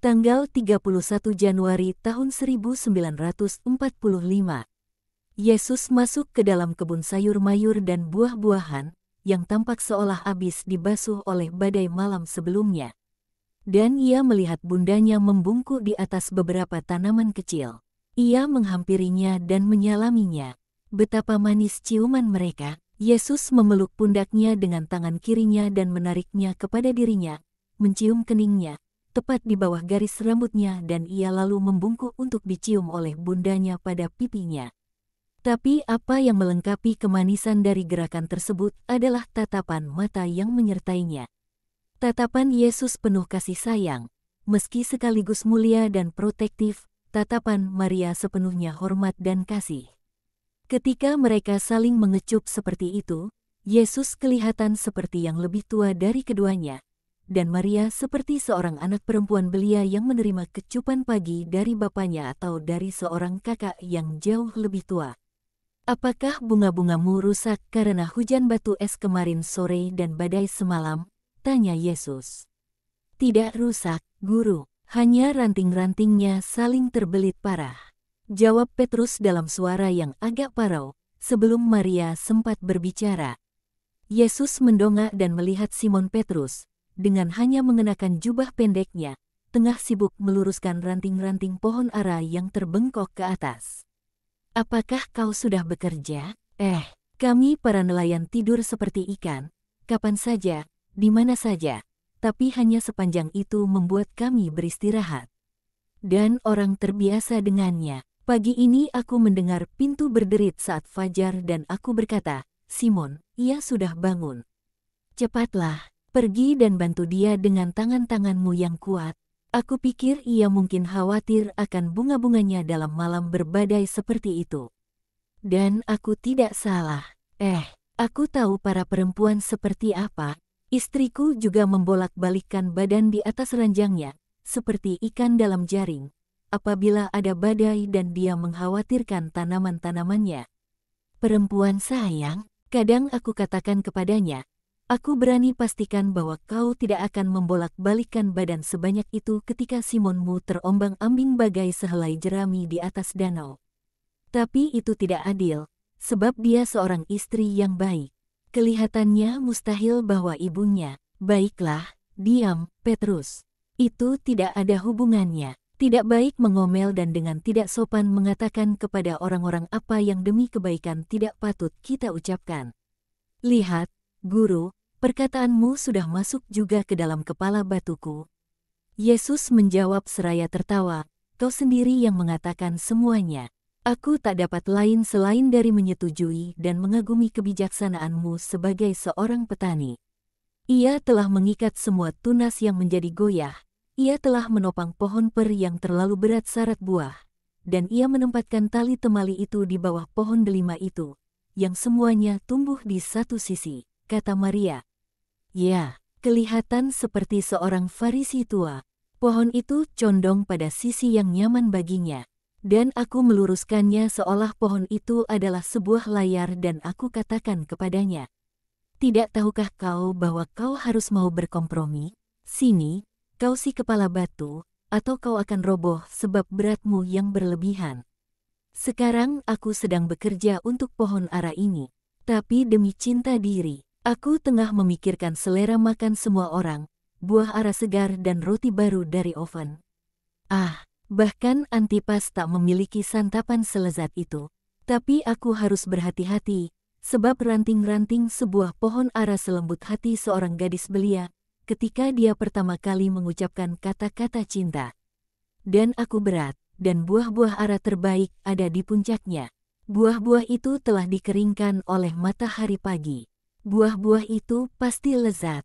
Tanggal 31 Januari tahun 1945. Yesus masuk ke dalam kebun sayur mayur dan buah-buahan, yang tampak seolah habis dibasuh oleh badai malam sebelumnya. Dan ia melihat bundanya membungkuk di atas beberapa tanaman kecil. Ia menghampirinya dan menyalaminya. Betapa manis ciuman mereka. Yesus memeluk pundaknya dengan tangan kirinya dan menariknya kepada dirinya, mencium keningnya, tepat di bawah garis rambutnya, dan ia lalu membungkuk untuk dicium oleh bundanya pada pipinya. Tapi apa yang melengkapi kemanisan dari gerakan tersebut adalah tatapan mata yang menyertainya. Tatapan Yesus penuh kasih sayang, meski sekaligus mulia dan protektif. Tatapan Maria sepenuhnya hormat dan kasih. Ketika mereka saling mengecup seperti itu, Yesus kelihatan seperti yang lebih tua dari keduanya, dan Maria seperti seorang anak perempuan belia yang menerima kecupan pagi dari bapaknya atau dari seorang kakak yang jauh lebih tua. Apakah bunga-bungamu rusak karena hujan batu es kemarin sore dan badai semalam? Tanya Yesus. Tidak rusak, Guru, hanya ranting-rantingnya saling terbelit parah. Jawab Petrus dalam suara yang agak parau, sebelum Maria sempat berbicara. Yesus mendongak dan melihat Simon Petrus, dengan hanya mengenakan jubah pendeknya, tengah sibuk meluruskan ranting-ranting pohon ara yang terbengkok ke atas. Apakah kau sudah bekerja? Kami para nelayan tidur seperti ikan, kapan saja, di mana saja, tapi hanya sepanjang itu membuat kami beristirahat. Dan orang terbiasa dengannya. Pagi ini aku mendengar pintu berderit saat fajar dan aku berkata, Simon, ia sudah bangun. Cepatlah, pergi dan bantu dia dengan tangan-tanganmu yang kuat. Aku pikir ia mungkin khawatir akan bunga-bunganya dalam malam berbadai seperti itu. Dan aku tidak salah. Aku tahu para perempuan seperti apa. Istriku juga membolak-balikkan badan di atas ranjangnya, seperti ikan dalam jaring, apabila ada badai dan dia mengkhawatirkan tanaman-tanamannya. Perempuan sayang, kadang aku katakan kepadanya, aku berani pastikan bahwa kau tidak akan membolak-balikkan badan sebanyak itu ketika Simonmu terombang-ambing bagai sehelai jerami di atas danau. Tapi itu tidak adil, sebab dia seorang istri yang baik. Kelihatannya mustahil bahwa ibunya, baiklah, diam, Petrus. Itu tidak ada hubungannya. Tidak baik mengomel dan dengan tidak sopan mengatakan kepada orang-orang apa yang demi kebaikan tidak patut kita ucapkan. Lihat, Guru, perkataanmu sudah masuk juga ke dalam kepala batuku. Yesus menjawab seraya tertawa, kau sendiri yang mengatakan semuanya. Aku tak dapat lain selain dari menyetujui dan mengagumi kebijaksanaanmu sebagai seorang petani. Ia telah mengikat semua tunas yang menjadi goyah, ia telah menopang pohon per yang terlalu berat syarat buah, dan ia menempatkan tali temali itu di bawah pohon delima itu, yang semuanya tumbuh di satu sisi, kata Maria. Ya, kelihatan seperti seorang Farisi tua. Pohon itu condong pada sisi yang nyaman baginya, dan aku meluruskannya seolah pohon itu adalah sebuah layar dan aku katakan kepadanya, tidak tahukah kau bahwa kau harus mau berkompromi? Sini, kau si kepala batu, atau kau akan roboh sebab beratmu yang berlebihan. Sekarang aku sedang bekerja untuk pohon ara ini, tapi demi cinta diri, aku tengah memikirkan selera makan semua orang, buah ara segar dan roti baru dari oven. Bahkan Antipas tak memiliki santapan selezat itu, tapi aku harus berhati-hati, sebab ranting-ranting sebuah pohon ara selembut hati seorang gadis belia, ketika dia pertama kali mengucapkan kata-kata cinta. Dan aku berat, dan buah-buah ara terbaik ada di puncaknya. Buah-buah itu telah dikeringkan oleh matahari pagi. Buah-buah itu pasti lezat.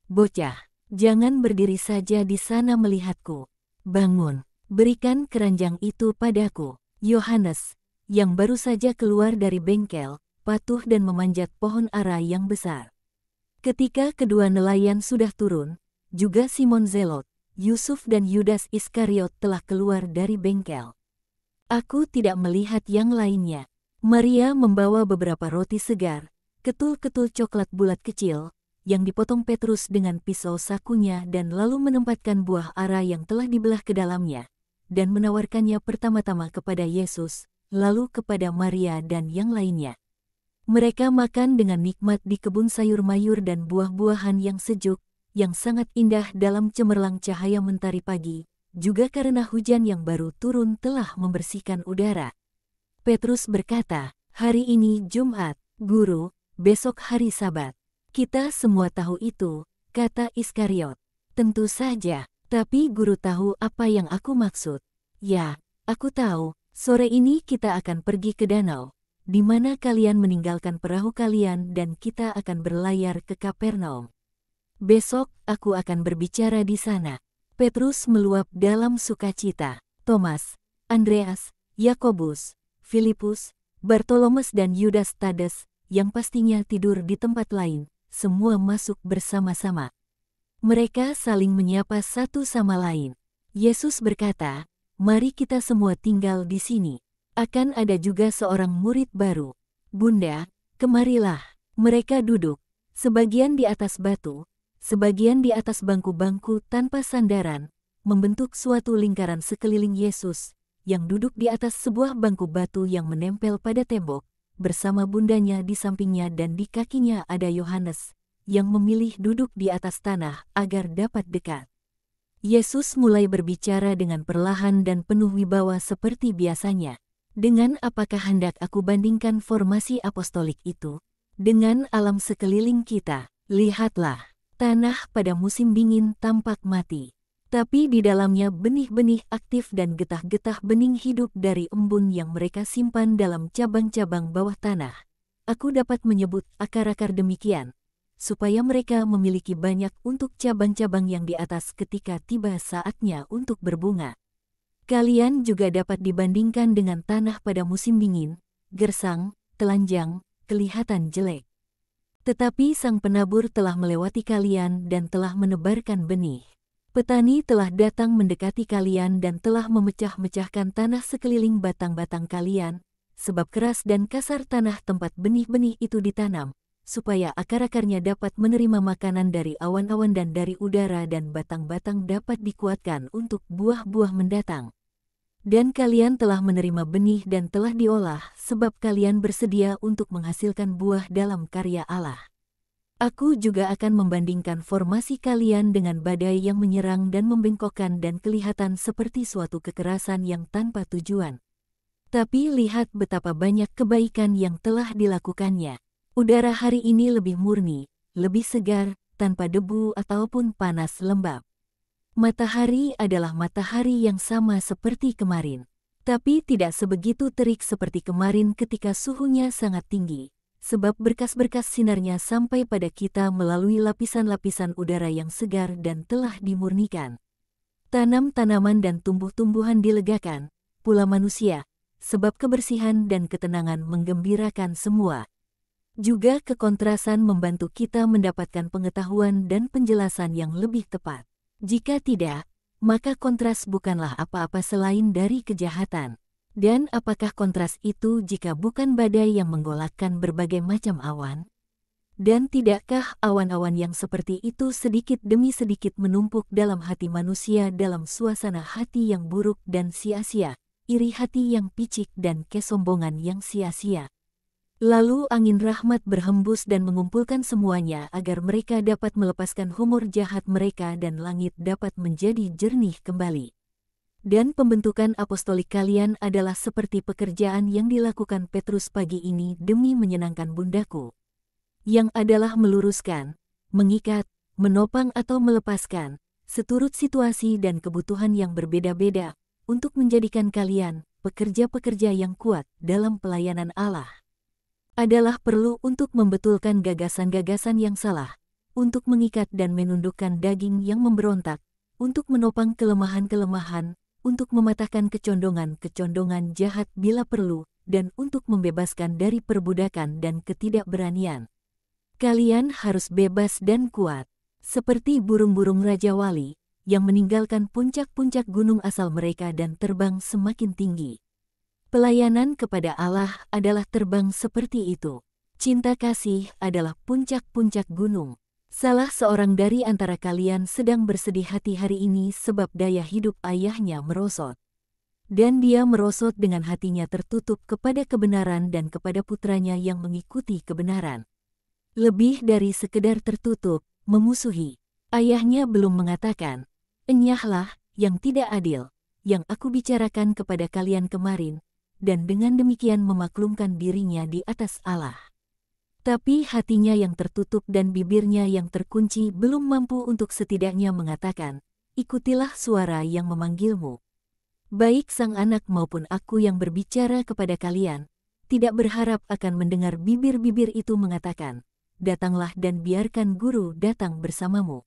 Bocah, jangan berdiri saja di sana melihatku. Bangun, berikan keranjang itu padaku. Yohanes, yang baru saja keluar dari bengkel, patuh dan memanjat pohon ara yang besar. Ketika kedua nelayan sudah turun, juga Simon Zelot, Yusuf dan Yudas Iskariot telah keluar dari bengkel. Aku tidak melihat yang lainnya. Maria membawa beberapa roti segar, ketul-ketul coklat bulat kecil, yang dipotong Petrus dengan pisau sakunya dan lalu menempatkan buah ara yang telah dibelah ke dalamnya, dan menawarkannya pertama-tama kepada Yesus, lalu kepada Maria dan yang lainnya. Mereka makan dengan nikmat di kebun sayur mayur dan buah-buahan yang sejuk, yang sangat indah dalam cemerlang cahaya mentari pagi, juga karena hujan yang baru turun telah membersihkan udara. Petrus berkata, "Hari ini Jumat, Guru, besok hari Sabat." "Kita semua tahu itu," kata Iskariot. "Tentu saja, tapi Guru tahu apa yang aku maksud." "Ya, aku tahu, sore ini kita akan pergi ke danau, di mana kalian meninggalkan perahu kalian dan kita akan berlayar ke Kapernaum. Besok aku akan berbicara di sana." Petrus meluap dalam sukacita. Thomas, Andreas, Yakobus, Filipus, Bartolomeus dan Yudas Tades, yang pastinya tidur di tempat lain, semua masuk bersama-sama. Mereka saling menyapa satu sama lain. Yesus berkata, "Mari kita semua tinggal di sini. Akan ada juga seorang murid baru. Bunda, kemarilah." Mereka duduk, sebagian di atas batu, sebagian di atas bangku-bangku tanpa sandaran, membentuk suatu lingkaran sekeliling Yesus, yang duduk di atas sebuah bangku batu yang menempel pada tembok, bersama bundanya di sampingnya dan di kakinya ada Yohanes, yang memilih duduk di atas tanah agar dapat dekat. Yesus mulai berbicara dengan perlahan dan penuh wibawa seperti biasanya. "Dengan apakah hendak aku bandingkan formasi apostolik itu? Dengan alam sekeliling kita. Lihatlah, tanah pada musim dingin tampak mati. Tapi di dalamnya benih-benih aktif dan getah-getah bening hidup dari embun yang mereka simpan dalam cabang-cabang bawah tanah. Aku dapat menyebut akar-akar demikian, supaya mereka memiliki banyak untuk cabang-cabang yang di atas ketika tiba saatnya untuk berbunga. Kalian juga dapat dibandingkan dengan tanah pada musim dingin, gersang, telanjang, kelihatan jelek. Tetapi sang penabur telah melewati kalian dan telah menebarkan benih. Petani telah datang mendekati kalian dan telah memecah-mecahkan tanah sekeliling batang-batang kalian, sebab keras dan kasar tanah tempat benih-benih itu ditanam, supaya akar-akarnya dapat menerima makanan dari awan-awan dan dari udara dan batang-batang dapat dikuatkan untuk buah-buah mendatang. Dan kalian telah menerima benih dan telah diolah, sebab kalian bersedia untuk menghasilkan buah dalam karya Allah. Aku juga akan membandingkan formasi kalian dengan badai yang menyerang dan membengkokkan dan kelihatan seperti suatu kekerasan yang tanpa tujuan. Tapi lihat betapa banyak kebaikan yang telah dilakukannya. Udara hari ini lebih murni, lebih segar, tanpa debu ataupun panas lembab. Matahari adalah matahari yang sama seperti kemarin, tapi tidak sebegitu terik seperti kemarin ketika suhunya sangat tinggi. Sebab berkas-berkas sinarnya sampai pada kita melalui lapisan-lapisan udara yang segar dan telah dimurnikan. Tanam-tanaman dan tumbuh-tumbuhan dilegakan, pula manusia, sebab kebersihan dan ketenangan menggembirakan semua. Juga kekontrasan membantu kita mendapatkan pengetahuan dan penjelasan yang lebih tepat. Jika tidak, maka kontras bukanlah apa-apa selain dari kejahatan. Dan apakah kontras itu jika bukan badai yang menggolakkan berbagai macam awan? Dan tidakkah awan-awan yang seperti itu sedikit demi sedikit menumpuk dalam hati manusia dalam suasana hati yang buruk dan sia-sia, iri hati yang picik dan kesombongan yang sia-sia? Lalu angin rahmat berhembus dan mengumpulkan semuanya agar mereka dapat melepaskan humor jahat mereka dan langit dapat menjadi jernih kembali. Dan pembentukan apostolik kalian adalah seperti pekerjaan yang dilakukan Petrus pagi ini demi menyenangkan bundaku, yang adalah meluruskan, mengikat, menopang atau melepaskan, seturut situasi dan kebutuhan yang berbeda-beda, untuk menjadikan kalian pekerja-pekerja yang kuat dalam pelayanan Allah. Adalah perlu untuk membetulkan gagasan-gagasan yang salah, untuk mengikat dan menundukkan daging yang memberontak, untuk menopang kelemahan-kelemahan, untuk mematahkan kecondongan-kecondongan jahat bila perlu, dan untuk membebaskan dari perbudakan dan ketidakberanian. Kalian harus bebas dan kuat, seperti burung-burung Raja Wali, yang meninggalkan puncak-puncak gunung asal mereka dan terbang semakin tinggi. Pelayanan kepada Allah adalah terbang seperti itu. Cinta kasih adalah puncak-puncak gunung. Salah seorang dari antara kalian sedang bersedih hati hari ini sebab daya hidup ayahnya merosot. Dan dia merosot dengan hatinya tertutup kepada kebenaran dan kepada putranya yang mengikuti kebenaran. Lebih dari sekedar tertutup, memusuhi. Ayahnya belum mengatakan, "Enyahlah, yang tidak adil, yang aku bicarakan kepada kalian kemarin," dan dengan demikian memaklumkan dirinya di atas Allah. Tapi hatinya yang tertutup dan bibirnya yang terkunci belum mampu untuk setidaknya mengatakan, "Ikutilah suara yang memanggilmu." Baik sang anak maupun aku yang berbicara kepada kalian, tidak berharap akan mendengar bibir-bibir itu mengatakan, "Datanglah dan biarkan guru datang bersamamu."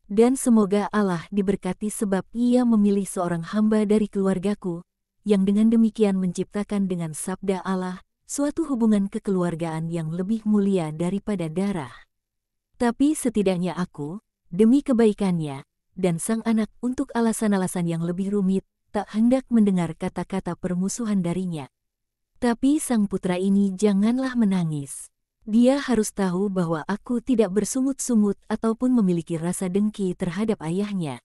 Dan semoga Allah diberkati sebab Ia memilih seorang hamba dari keluargaku, yang dengan demikian menciptakan dengan sabda Allah, suatu hubungan kekeluargaan yang lebih mulia daripada darah. Tapi setidaknya aku, demi kebaikannya, dan sang anak untuk alasan-alasan yang lebih rumit, tak hendak mendengar kata-kata permusuhan darinya. Tapi sang putra ini janganlah menangis. Dia harus tahu bahwa aku tidak bersungut-sungut ataupun memiliki rasa dengki terhadap ayahnya.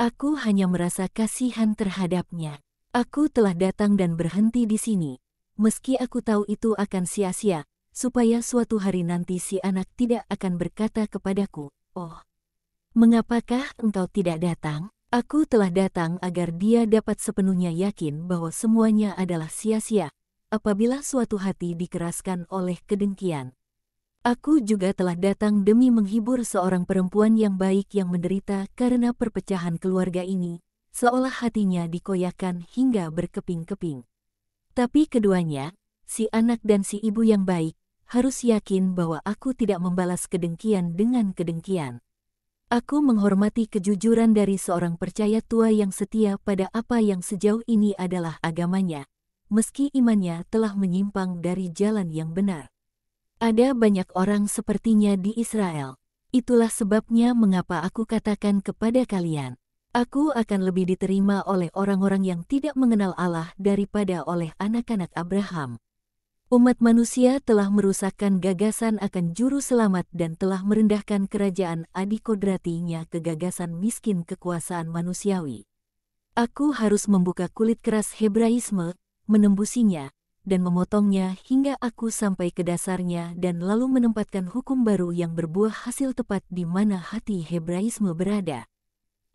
Aku hanya merasa kasihan terhadapnya. Aku telah datang dan berhenti di sini. Meski aku tahu itu akan sia-sia, supaya suatu hari nanti si anak tidak akan berkata kepadaku, "Oh, mengapakah engkau tidak datang?" Aku telah datang agar dia dapat sepenuhnya yakin bahwa semuanya adalah sia-sia, apabila suatu hati dikeraskan oleh kedengkian. Aku juga telah datang demi menghibur seorang perempuan yang baik yang menderita karena perpecahan keluarga ini, seolah hatinya dikoyakkan hingga berkeping-keping. Tapi keduanya, si anak dan si ibu yang baik, harus yakin bahwa aku tidak membalas kedengkian dengan kedengkian. Aku menghormati kejujuran dari seorang percaya tua yang setia pada apa yang sejauh ini adalah agamanya, meski imannya telah menyimpang dari jalan yang benar. Ada banyak orang sepertinya di Israel. Itulah sebabnya mengapa aku katakan kepada kalian, aku akan lebih diterima oleh orang-orang yang tidak mengenal Allah daripada oleh anak-anak Abraham. Umat manusia telah merusakkan gagasan akan juru selamat dan telah merendahkan kerajaan adikodratinya ke gagasan miskin kekuasaan manusiawi. Aku harus membuka kulit keras Hebraisme, menembusinya, dan memotongnya hingga aku sampai ke dasarnya dan lalu menempatkan hukum baru yang berbuah hasil tepat di mana hati Hebraisme berada.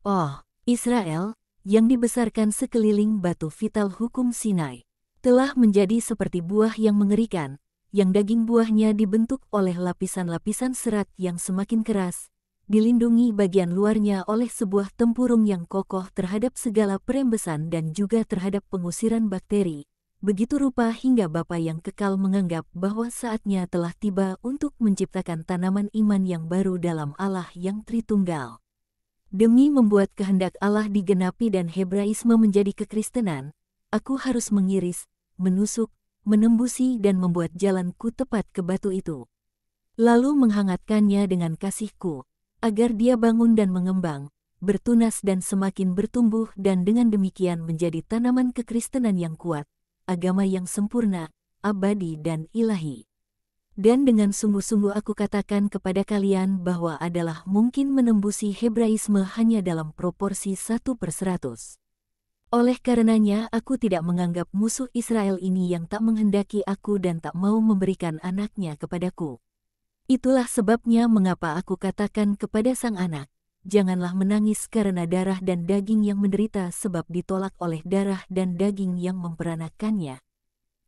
Oh, Israel, yang dibesarkan sekeliling batu vital hukum Sinai, telah menjadi seperti buah yang mengerikan, yang daging buahnya dibentuk oleh lapisan-lapisan serat yang semakin keras, dilindungi bagian luarnya oleh sebuah tempurung yang kokoh terhadap segala perembesan dan juga terhadap pengusiran bakteri. Begitu rupa hingga Bapa yang kekal menganggap bahwa saatnya telah tiba untuk menciptakan tanaman iman yang baru dalam Allah yang Tritunggal. Demi membuat kehendak Allah digenapi dan Hebraisme menjadi kekristenan, aku harus mengiris, menusuk, menembusi dan membuat jalanku tepat ke batu itu. Lalu menghangatkannya dengan kasihku, agar dia bangun dan mengembang, bertunas dan semakin bertumbuh dan dengan demikian menjadi tanaman kekristenan yang kuat, agama yang sempurna, abadi dan ilahi. Dan dengan sungguh-sungguh aku katakan kepada kalian bahwa adalah mungkin menembusi Hebraisme hanya dalam proporsi 1/100. Oleh karenanya aku tidak menganggap musuh Israel ini yang tak menghendaki aku dan tak mau memberikan anaknya kepadaku. Itulah sebabnya mengapa aku katakan kepada sang anak, janganlah menangis karena darah dan daging yang menderita sebab ditolak oleh darah dan daging yang memperanakannya.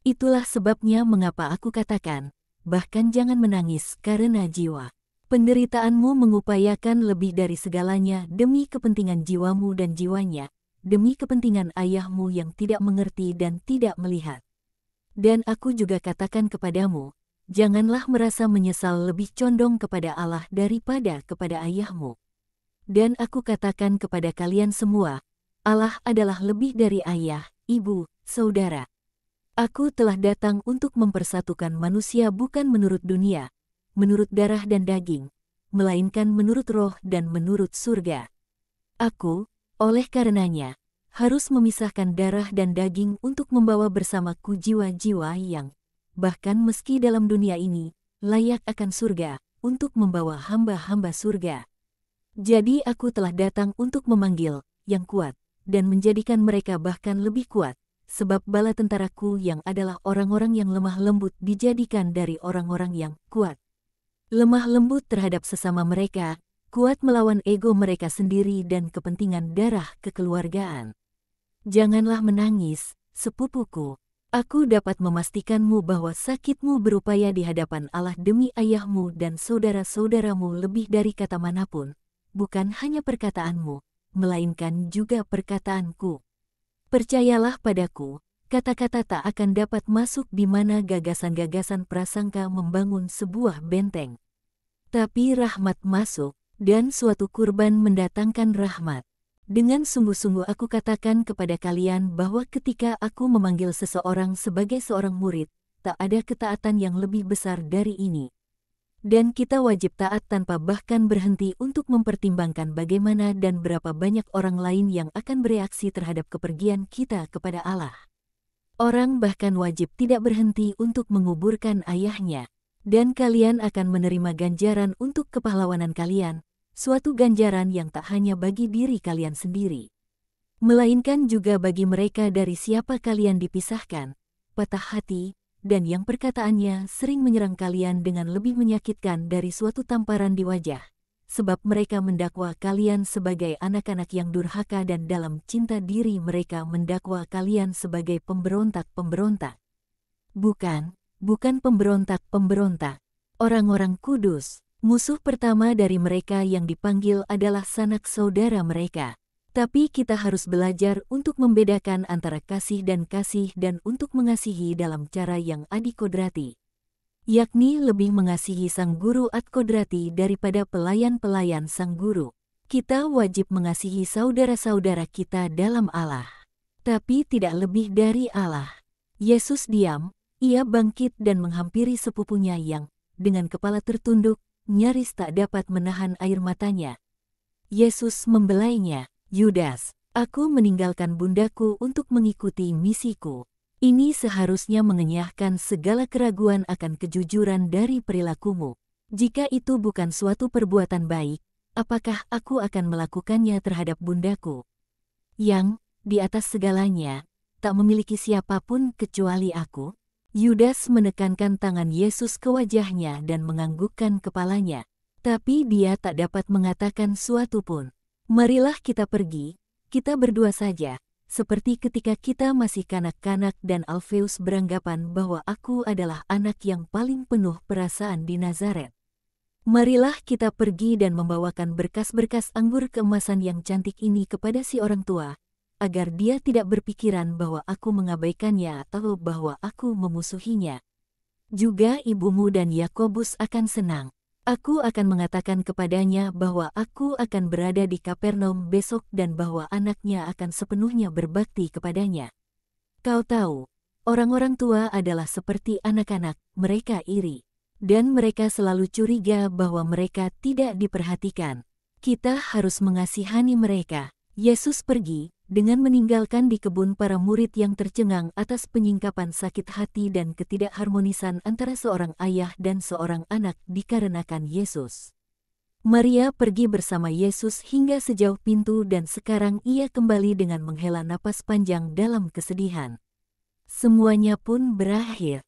Itulah sebabnya mengapa aku katakan, bahkan jangan menangis karena jiwa. Penderitaanmu mengupayakan lebih dari segalanya demi kepentingan jiwamu dan jiwanya, demi kepentingan ayahmu yang tidak mengerti dan tidak melihat. Dan aku juga katakan kepadamu, janganlah merasa menyesal lebih condong kepada Allah daripada kepada ayahmu. Dan aku katakan kepada kalian semua, Allah adalah lebih dari ayah, ibu, saudara. Aku telah datang untuk mempersatukan manusia bukan menurut dunia, menurut darah dan daging, melainkan menurut roh dan menurut surga. Aku, oleh karenanya, harus memisahkan darah dan daging untuk membawa bersamaku jiwa-jiwa yang, bahkan meski dalam dunia ini, layak akan surga, untuk membawa hamba-hamba surga. Jadi aku telah datang untuk memanggil yang kuat, dan menjadikan mereka bahkan lebih kuat, sebab bala tentaraku yang adalah orang-orang yang lemah lembut dijadikan dari orang-orang yang kuat. Lemah lembut terhadap sesama mereka, kuat melawan ego mereka sendiri dan kepentingan darah kekeluargaan. Janganlah menangis, sepupuku. Aku dapat memastikanmu bahwa sakitmu berupaya di hadapan Allah demi ayahmu dan saudara-saudaramu lebih dari kata manapun, bukan hanya perkataanmu, melainkan juga perkataanku. Percayalah padaku, kata-kata tak akan dapat masuk di mana gagasan-gagasan prasangka membangun sebuah benteng. Tapi rahmat masuk, dan suatu kurban mendatangkan rahmat. Dengan sungguh-sungguh aku katakan kepada kalian bahwa ketika aku memanggil seseorang sebagai seorang murid, tak ada ketaatan yang lebih besar dari ini. Dan kita wajib taat tanpa bahkan berhenti untuk mempertimbangkan bagaimana dan berapa banyak orang lain yang akan bereaksi terhadap kepergian kita kepada Allah. Orang bahkan wajib tidak berhenti untuk menguburkan ayahnya. Dan kalian akan menerima ganjaran untuk kepahlawanan kalian, suatu ganjaran yang tak hanya bagi diri kalian sendiri, melainkan juga bagi mereka dari siapa kalian dipisahkan, patah hati, dan yang perkataannya sering menyerang kalian dengan lebih menyakitkan dari suatu tamparan di wajah, sebab mereka mendakwa kalian sebagai anak-anak yang durhaka dan dalam cinta diri mereka mendakwa kalian sebagai pemberontak-pemberontak. Bukan pemberontak-pemberontak, orang-orang kudus. Musuh pertama dari mereka yang dipanggil adalah sanak saudara mereka. Tapi kita harus belajar untuk membedakan antara kasih dan untuk mengasihi dalam cara yang adikodrati. Yakni lebih mengasihi sang guru adkodrati daripada pelayan-pelayan sang guru. Kita wajib mengasihi saudara-saudara kita dalam Allah. Tapi tidak lebih dari Allah. Yesus diam, ia bangkit dan menghampiri sepupunya yang, dengan kepala tertunduk, nyaris tak dapat menahan air matanya. Yesus membelainya, "Yudas, aku meninggalkan bundaku untuk mengikuti misiku. Ini seharusnya mengenyahkan segala keraguan akan kejujuran dari perilakumu. Jika itu bukan suatu perbuatan baik, apakah aku akan melakukannya terhadap bundaku? Yang, di atas segalanya, tak memiliki siapapun kecuali aku?" Yudas menekankan tangan Yesus ke wajahnya dan menganggukkan kepalanya. Tapi dia tak dapat mengatakan suatu pun. "Marilah kita pergi, kita berdua saja," seperti ketika kita masih kanak-kanak dan Alfeus beranggapan bahwa aku adalah anak yang paling penuh perasaan di Nazaret. "Marilah kita pergi dan membawakan berkas-berkas anggur keemasan yang cantik ini kepada si orang tua, agar dia tidak berpikiran bahwa aku mengabaikannya atau bahwa aku memusuhinya. Juga ibumu dan Yakobus akan senang. Aku akan mengatakan kepadanya bahwa aku akan berada di Kapernaum besok dan bahwa anaknya akan sepenuhnya berbakti kepadanya. Kau tahu, orang-orang tua adalah seperti anak-anak, mereka iri. Dan mereka selalu curiga bahwa mereka tidak diperhatikan. Kita harus mengasihani mereka." Yesus pergi, dengan meninggalkan di kebun para murid yang tercengang atas penyingkapan sakit hati dan ketidakharmonisan antara seorang ayah dan seorang anak dikarenakan Yesus. Maria pergi bersama Yesus hingga sejauh pintu dan sekarang ia kembali dengan menghela napas panjang dalam kesedihan. Semuanya pun berakhir.